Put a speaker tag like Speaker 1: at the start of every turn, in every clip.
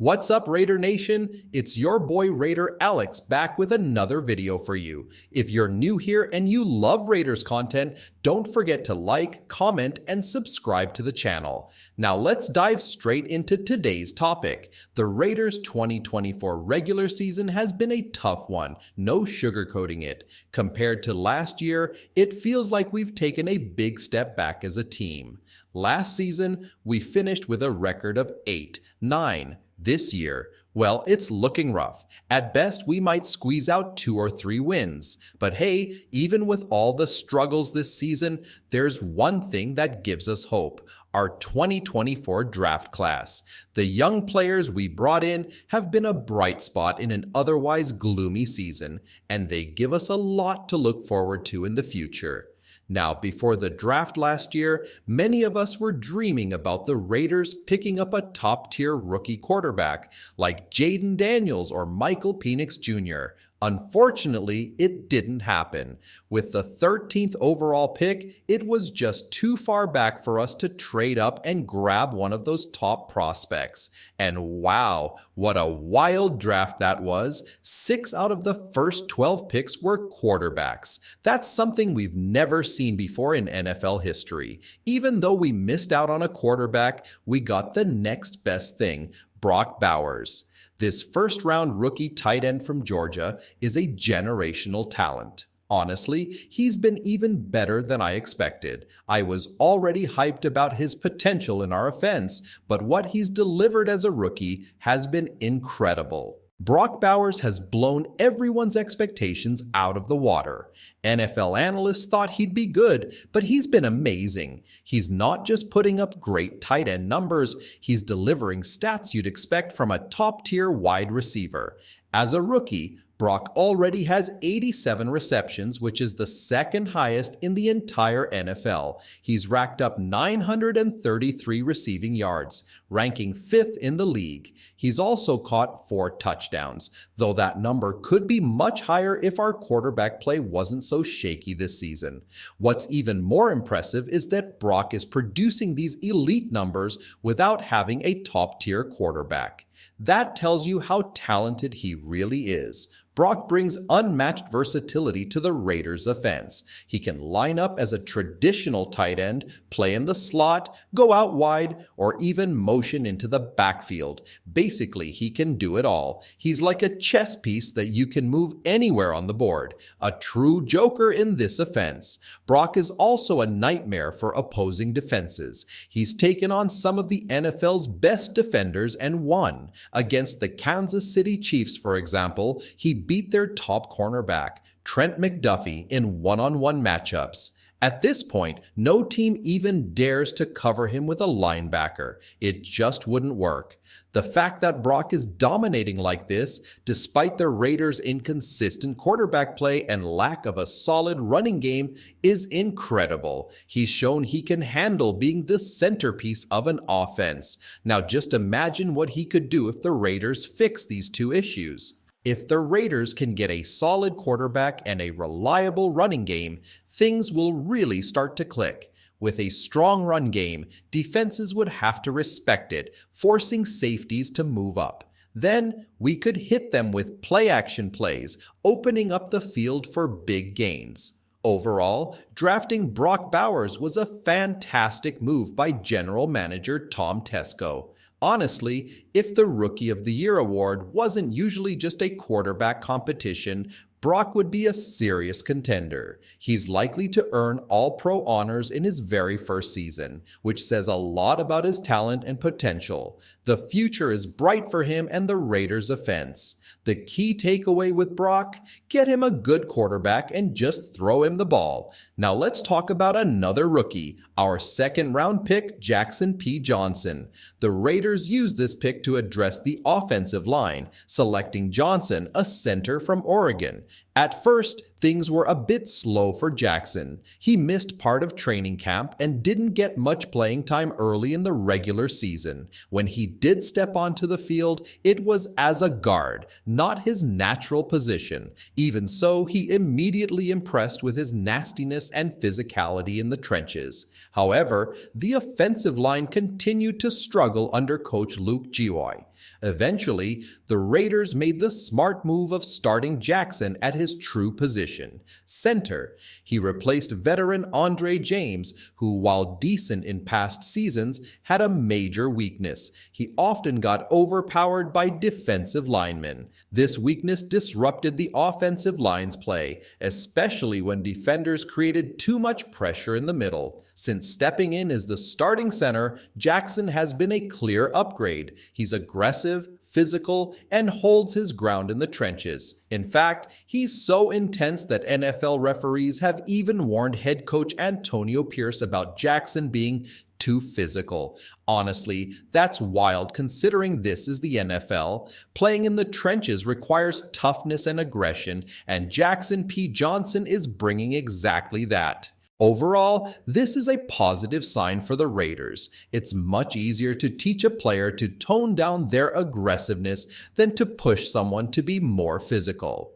Speaker 1: What's up, Raider Nation? It's your boy Raider Alex back with another video for you. If you're new here and you love Raiders content, don't forget to like, comment, and subscribe to the channel. Now let's dive straight into today's topic. The Raiders 2024 regular season has been a tough one, no sugarcoating it. Compared to last year, it feels like we've taken a big step back as a team. Last season, we finished with a record of 8-9. This year, well, it's looking rough. At best, we might squeeze out 2 or 3 wins. But hey, even with all the struggles this season, there's one thing that gives us hope: our 2024 draft class. The young players we brought in have been a bright spot in an otherwise gloomy season, and they give us a lot to look forward to in the future. Now, before the draft last year, many of us were dreaming about the Raiders picking up a top-tier rookie quarterback like Jayden Daniels or Michael Penix Jr. Unfortunately, it didn't happen. With the 13th overall pick, it was just too far back for us to trade up and grab one of those top prospects. And wow, what a wild draft that was. 6 out of the first 12 picks were quarterbacks. That's something we've never seen before in NFL history. Even though we missed out on a quarterback, we got the next best thing: Brock Bowers. This first-round rookie tight end from Georgia is a generational talent. Honestly, he's been even better than I expected. I was already hyped about his potential in our offense, but what he's delivered as a rookie has been incredible. Brock Bowers has blown everyone's expectations out of the water. NFL analysts thought he'd be good, but he's been amazing. He's not just putting up great tight end numbers, he's delivering stats you'd expect from a top-tier wide receiver. As a rookie, Brock already has 87 receptions, which is the second highest in the entire NFL. He's racked up 933 receiving yards, ranking 5th in the league. He's also caught 4 touchdowns, though that number could be much higher if our quarterback play wasn't so shaky this season. What's even more impressive is that Brock is producing these elite numbers without having a top-tier quarterback. That tells you how talented he really is. Brock brings unmatched versatility to the Raiders' offense. He can line up as a traditional tight end, play in the slot, go out wide, or even motion into the backfield. Basically, he can do it all. He's like a chess piece that you can move anywhere on the board. A true joker in this offense. Brock is also a nightmare for opposing defenses. He's taken on some of the NFL's best defenders and won. Against the Kansas City Chiefs, for example, he beat their top cornerback, Trent McDuffie, in one-on-one matchups. At this point, no team even dares to cover him with a linebacker. It just wouldn't work. The fact that Brock is dominating like this, despite the Raiders' inconsistent quarterback play and lack of a solid running game, is incredible. He's shown he can handle being the centerpiece of an offense. Now just imagine what he could do if the Raiders fix these 2 issues. If the Raiders can get a solid quarterback and a reliable running game, things will really start to click. With a strong run game, defenses would have to respect it, forcing safeties to move up. Then we could hit them with play-action plays, opening up the field for big gains. Overall, drafting Brock Bowers was a fantastic move by General Manager Tom Tesco. Honestly, if the Rookie of the Year award wasn't usually just a quarterback competition, Brock would be a serious contender. He's likely to earn All-Pro honors in his very first season, which says a lot about his talent and potential. The future is bright for him and the Raiders' offense. The key takeaway with Brock: get him a good quarterback and just throw him the ball. Now let's talk about another rookie, our second-round pick, Jackson P. Johnson. The Raiders used this pick to address the offensive line, selecting Johnson, a center from Oregon. At first, things were a bit slow for Jackson. He missed part of training camp and didn't get much playing time early in the regular season. When he did step onto the field, it was as a guard, not his natural position. Even so, he immediately impressed with his nastiness and physicality in the trenches. However, the offensive line continued to struggle under coach Luke Gioi. Eventually, the Raiders made the smart move of starting Jackson at his true position, center. He replaced veteran Andre James, who, while decent in past seasons, had a major weakness. He often got overpowered by defensive linemen. This weakness disrupted the offensive line's play, especially when defenders created too much pressure in the middle. Since stepping in as the starting center, Jackson has been a clear upgrade. He's aggressive, physical, and holds his ground in the trenches. In fact, he's so intense that NFL referees have even warned head coach Antonio Pierce about Jackson being too physical. Honestly, that's wild considering this is the NFL. Playing in the trenches requires toughness and aggression, and Jackson P. Johnson is bringing exactly that. Overall, this is a positive sign for the Raiders. It's much easier to teach a player to tone down their aggressiveness than to push someone to be more physical.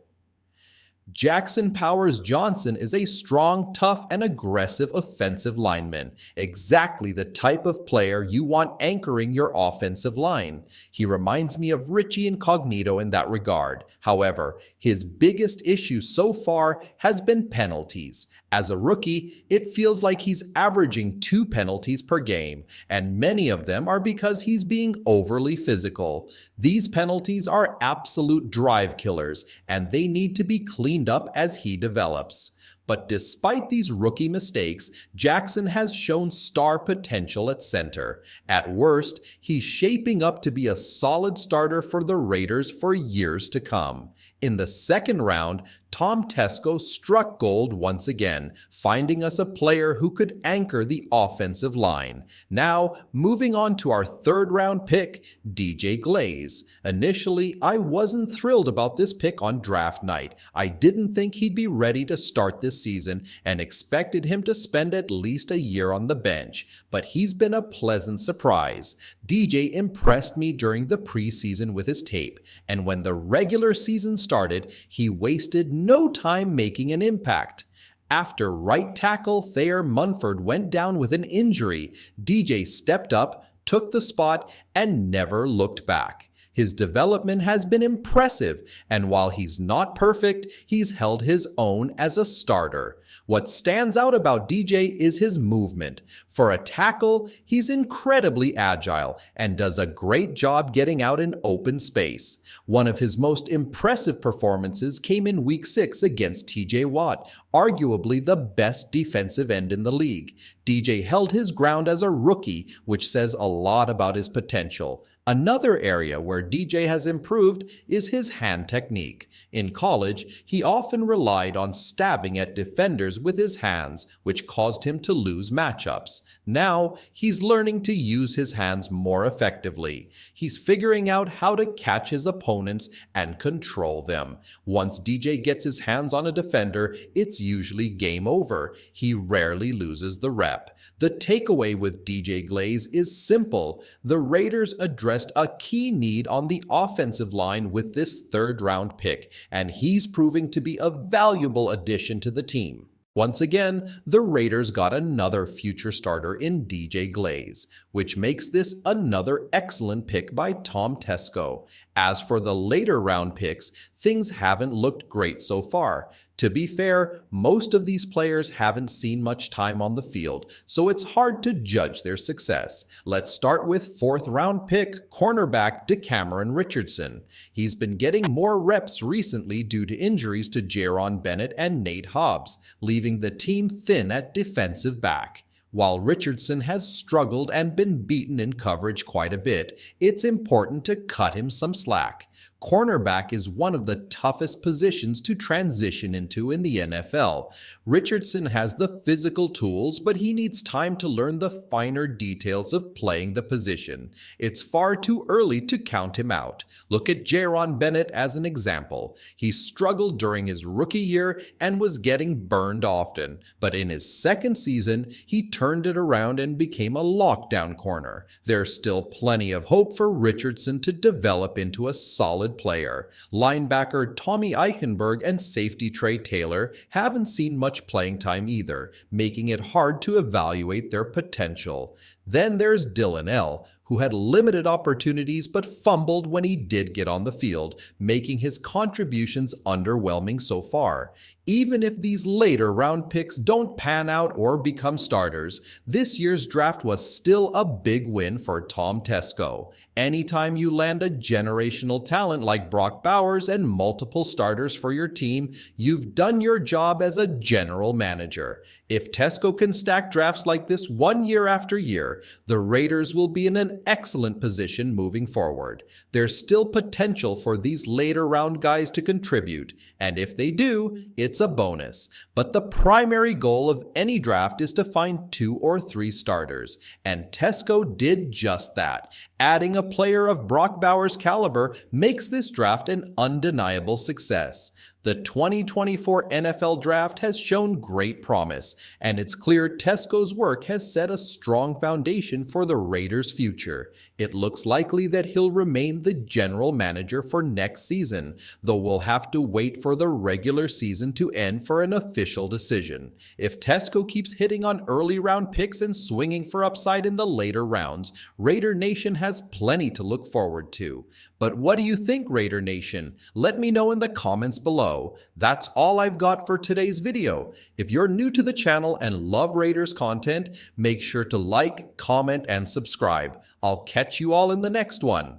Speaker 1: Jackson Powers Johnson is a strong, tough, and aggressive offensive lineman, exactly the type of player you want anchoring your offensive line. He reminds me of Richie Incognito in that regard. However, his biggest issue so far has been penalties. As a rookie, it feels like he's averaging 2 penalties per game, and many of them are because he's being overly physical. These penalties are absolute drive killers, and they need to be cleaned up as he develops. But despite these rookie mistakes, Jackson has shown star potential at center. At worst, he's shaping up to be a solid starter for the Raiders for years to come. In the second round, Tom Tesco struck gold once again, finding us a player who could anchor the offensive line. Now, moving on to our third round pick, DJ Glaze. Initially, I wasn't thrilled about this pick on draft night. I didn't think he'd be ready to start this season and expected him to spend at least a year on the bench, but he's been a pleasant surprise. DJ impressed me during the preseason with his tape, and when the regular season started, he wasted no time making an impact. After right tackle Thayer Munford went down with an injury, DJ stepped up, took the spot, and never looked back. His development has been impressive, and while he's not perfect, he's held his own as a starter. What stands out about DJ is his movement. For a tackle, he's incredibly agile and does a great job getting out in open space. One of his most impressive performances came in Week 6 against TJ Watt, arguably the best defensive end in the league. DJ held his ground as a rookie, which says a lot about his potential. Another area where DJ has improved is his hand technique. In college, he often relied on stabbing at defenders with his hands, which caused him to lose matchups. Now, he's learning to use his hands more effectively. He's figuring out how to catch his opponents and control them. Once DJ gets his hands on a defender, it's usually game over. He rarely loses the rep. The takeaway with DJ Glaze is simple. The Raiders addressed a key need on the offensive line with this third-round pick, and he's proving to be a valuable addition to the team. Once again, the Raiders got another future starter in DJ Glaze, which makes this another excellent pick by Tom Tesco. As for the later round picks, things haven't looked great so far. To be fair, most of these players haven't seen much time on the field, so it's hard to judge their success. Let's start with 4th round pick, cornerback DeCameron Richardson. He's been getting more reps recently due to injuries to Jaron Bennett and Nate Hobbs, leaving the team thin at defensive back. While Richardson has struggled and been beaten in coverage quite a bit, it's important to cut him some slack. Cornerback is one of the toughest positions to transition into in the NFL. Richardson has the physical tools, but he needs time to learn the finer details of playing the position. It's far too early to count him out. Look at Jaron Bennett as an example. He struggled during his rookie year and was getting burned often, but in his second season, he turned it around and became a lockdown corner. There's still plenty of hope for Richardson to develop into a solid player. Linebacker Tommy Eichenberg and safety Trey Taylor haven't seen much playing time either, making it hard to evaluate their potential. Then there's Dylan L., who had limited opportunities but fumbled when he did get on the field, making his contributions underwhelming so far. Even if these later round picks don't pan out or become starters, this year's draft was still a big win for Tom Tesco. Anytime you land a generational talent like Brock Bowers and multiple starters for your team, you've done your job as a general manager. If Tesco can stack drafts like this one year after year, the Raiders will be in an excellent position moving forward. There's still potential for these later round guys to contribute, and if they do, it's a bonus. But the primary goal of any draft is to find 2 or 3 starters, and Tesco did just that. Adding a player of Brock Bowers' caliber makes this draft an undeniable success. The 2024 NFL Draft has shown great promise, and it's clear Tesco's work has set a strong foundation for the Raiders' future. It looks likely that he'll remain the general manager for next season, though we'll have to wait for the regular season to end for an official decision. If Tesco keeps hitting on early round picks and swinging for upside in the later rounds, Raider Nation has plenty to look forward to. But what do you think, Raider Nation? Let me know in the comments below. That's all I've got for today's video. If you're new to the channel and love Raiders content, make sure to like, comment, and subscribe. I'll catch you all in the next one.